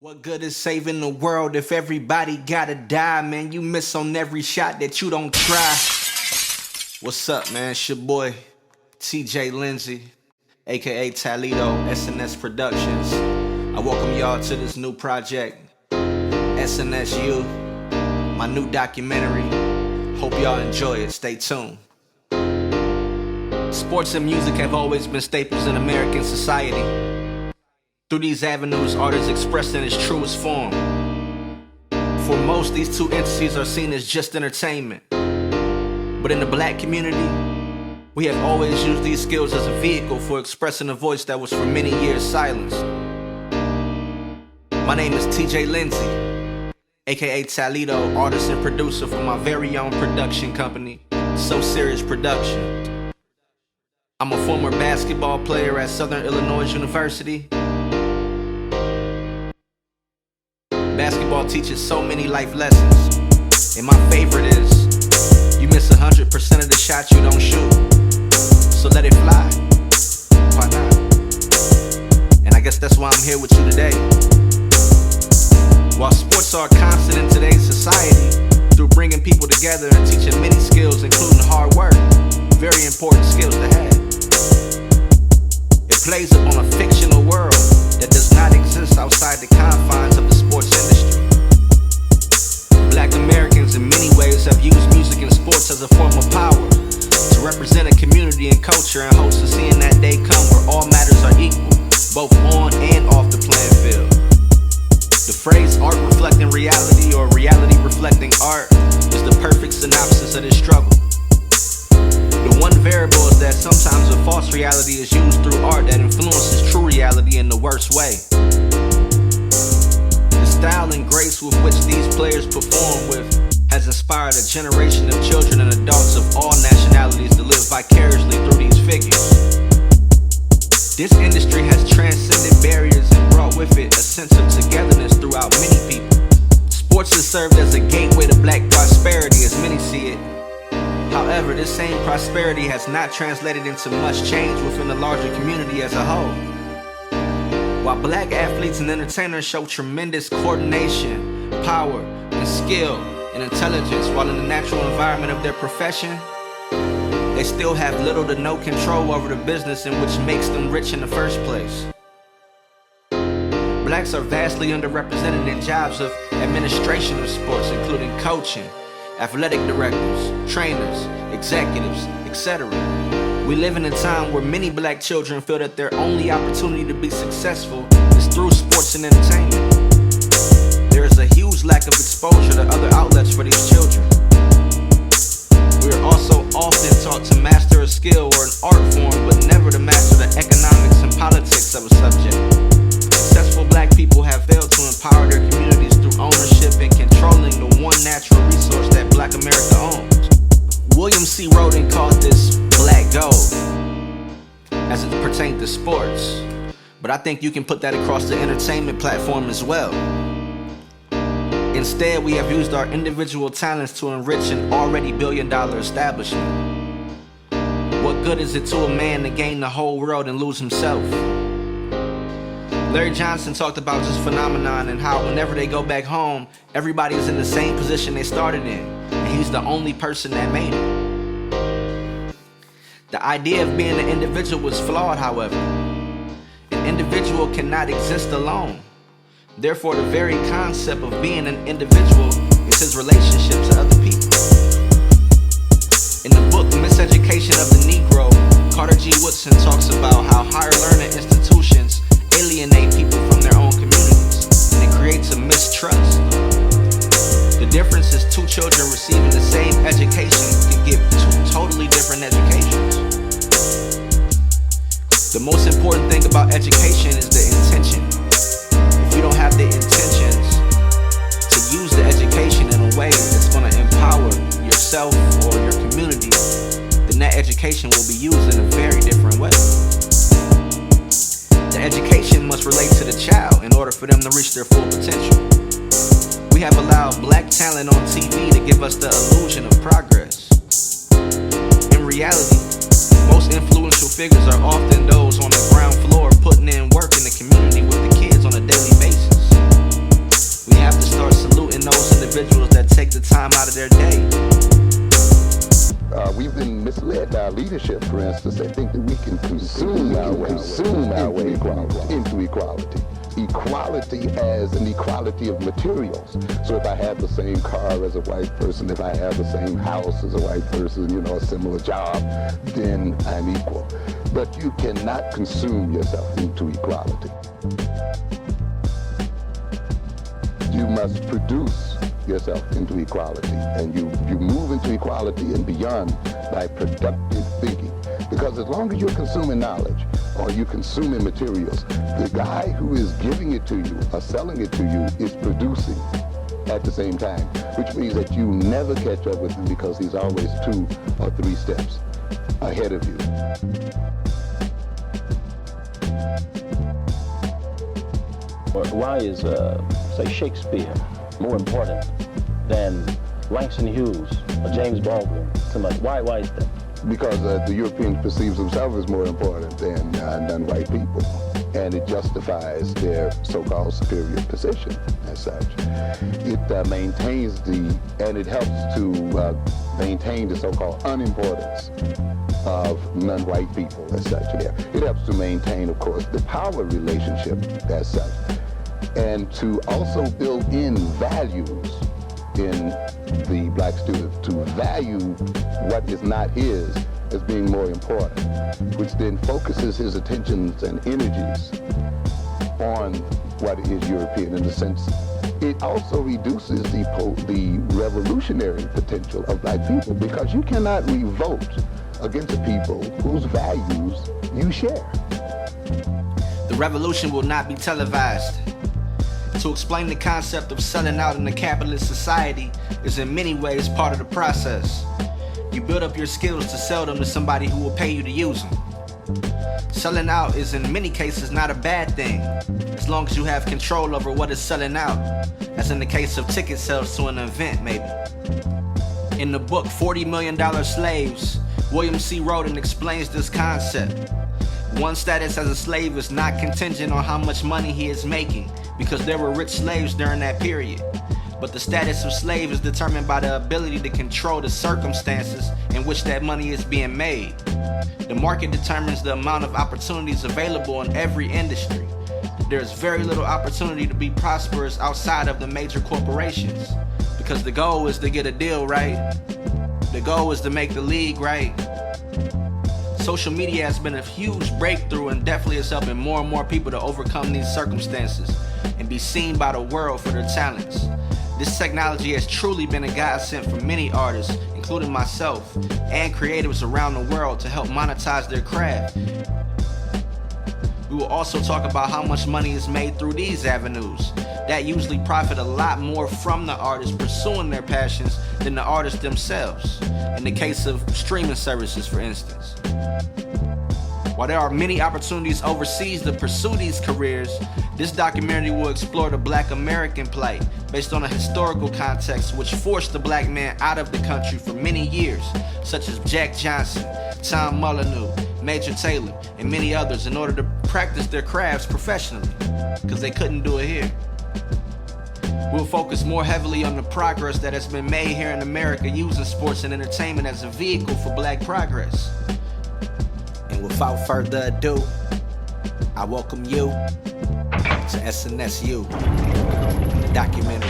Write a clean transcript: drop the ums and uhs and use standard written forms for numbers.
What good is saving the world if everybody gotta die, man? You miss on every shot that you don't try. What's up, man? It's your boy, TJ Lindsay, aka Talito, SNS Productions. I welcome y'all to this new project, SNSU, my new documentary. Hope y'all enjoy it. Stay tuned. Sports and music have always been staples in American society. Through these avenues, art is expressed in its truest form. For most, these two entities are seen as just entertainment. But in the black community, we have always used these skills as a vehicle for expressing a voice that was for many years silenced. My name is TJ Lindsay, aka Talito, artist and producer for my very own production company, So Serious Production. I'm a former basketball player at Southern Illinois University. Basketball teaches so many life lessons, and my favorite is, you miss 100% of the shots you don't shoot, so let it fly. Why not? And I guess that's why I'm here with you today. While sports are constant in today's society, through bringing people together and teaching many skills, including hard work, very important skills to have. It plays up on a fictional world that does not exist outside the confines of the sports industry. Black Americans in many ways have used music and sports as a form of power to represent a community and culture in hopes of seeing that day come where all matters are equal, both on and off the playing field. The phrase art reflecting reality or reality reflecting art is the perfect synopsis of this struggle. The one variable is that sometimes a false reality is used through art that influences true reality in the worst way. The style and grace with which these players perform with has inspired a generation of children and adults of all nationalities to live vicariously through these figures. This industry has transcended barriers and brought with it a sense of togetherness throughout many people. Sports has served as a gateway to black prosperity as many see it. However, this same prosperity has not translated into much change within the larger community as a whole. While black athletes and entertainers show tremendous coordination, power, and skill and intelligence while in the natural environment of their profession, they still have little to no control over the business in which makes them rich in the first place. Blacks are vastly underrepresented in jobs of administration of sports, including coaching, athletic directors, trainers, executives, etc. We live in a time where many black children feel that their only opportunity to be successful is through sports and entertainment. There is a huge lack of exposure to other outlets for these children. We are also often taught to master a skill or an art form, but never to master the economics and politics of a subject. Successful black people have failed to empower their communities through ownership and controlling the one natural resource that Black America owns. William C. Roden called this black gold as it pertains to sports, but I think you can put that across the entertainment platform as well. Instead, we have used our individual talents to enrich an already billion-dollar establishment. What good is it to a man to gain the whole world and lose himself? Larry Johnson talked about this phenomenon and how whenever they go back home, everybody is in the same position they started in, and he's the only person that made it. The idea of being an individual was flawed, however. An individual cannot exist alone. Therefore, the very concept of being an individual is his relationship to other people. In the book Miseducation of the Negro, Carter G. Woodson talks about how higher learning institutions alienate people from their own communities, and it creates a mistrust. The difference is two children receiving the same education can give two totally different educations. The most important thing about education is the intention. If you don't have the intentions to use the education in a way that's going to empower yourself or your community, then that education will be used in a very different way. The education must relate to the child in order for them to reach their full potential. We have allowed black talent on TV to give us the illusion of progress. In reality, most influential figures are often those on the ground floor putting in work in the community with the kids on a daily basis. leadership, for instance, they think that we can consume our way into equality. Equality as an equality of materials. So if I have the same car as a white person, if I have the same house as a white person, you know, a similar job, then I'm equal. But you cannot consume yourself into equality. You must produce yourself into equality, and you move into equality and beyond by productive thinking. Because as long as you're consuming knowledge or you're consuming materials, the guy who is giving it to you or selling it to you is producing at the same time, which means that you never catch up with him because he's always 2 or 3 steps ahead of you. Why is, say, Shakespeare more important than Langston Hughes or James Baldwin? Why is that? Because the Europeans perceive themselves as more important than non-white people, and it justifies their so-called superior position as such. It maintains and it helps to maintain the so-called unimportance of non-white people as such. Yeah. It helps to maintain, of course, the power relationship as such, and to also build in values in the black student, to value what is not his as being more important, which then focuses his attentions and energies on what is European. In a sense, it also reduces the revolutionary potential of black people, because you cannot revolt against a people whose values you share. The revolution will not be televised. To explain the concept of selling out in a capitalist society is in many ways part of the process. You build up your skills to sell them to somebody who will pay you to use them. Selling out is in many cases not a bad thing, as long as you have control over what is selling out, as in the case of ticket sales to an event maybe. In the book $40 Million Slaves, William C. Rhoden explains this concept. One's status as a slave is not contingent on how much money he is making, because there were rich slaves during that period. But the status of slave is determined by the ability to control the circumstances in which that money is being made. The market determines the amount of opportunities available in every industry. There's very little opportunity to be prosperous outside of the major corporations, because the goal is to get a deal right. The goal is to make the league right. Social media has been a huge breakthrough and definitely is helping more and more people to overcome these circumstances and be seen by the world for their talents. This technology has truly been a godsend for many artists, including myself, and creatives around the world to help monetize their craft. We will also talk about how much money is made through these avenues that usually profit a lot more from the artists pursuing their passions than the artists themselves, in the case of streaming services, for instance. While there are many opportunities overseas to pursue these careers, this documentary will explore the Black American plight based on a historical context which forced the black man out of the country for many years, such as Jack Johnson, Tom Molyneux, Major Taylor, and many others, in order to practice their crafts professionally, because they couldn't do it here. We'll focus more heavily on the progress that has been made here in America using sports and entertainment as a vehicle for black progress. And without further ado, I welcome you to SNSU, the documentary.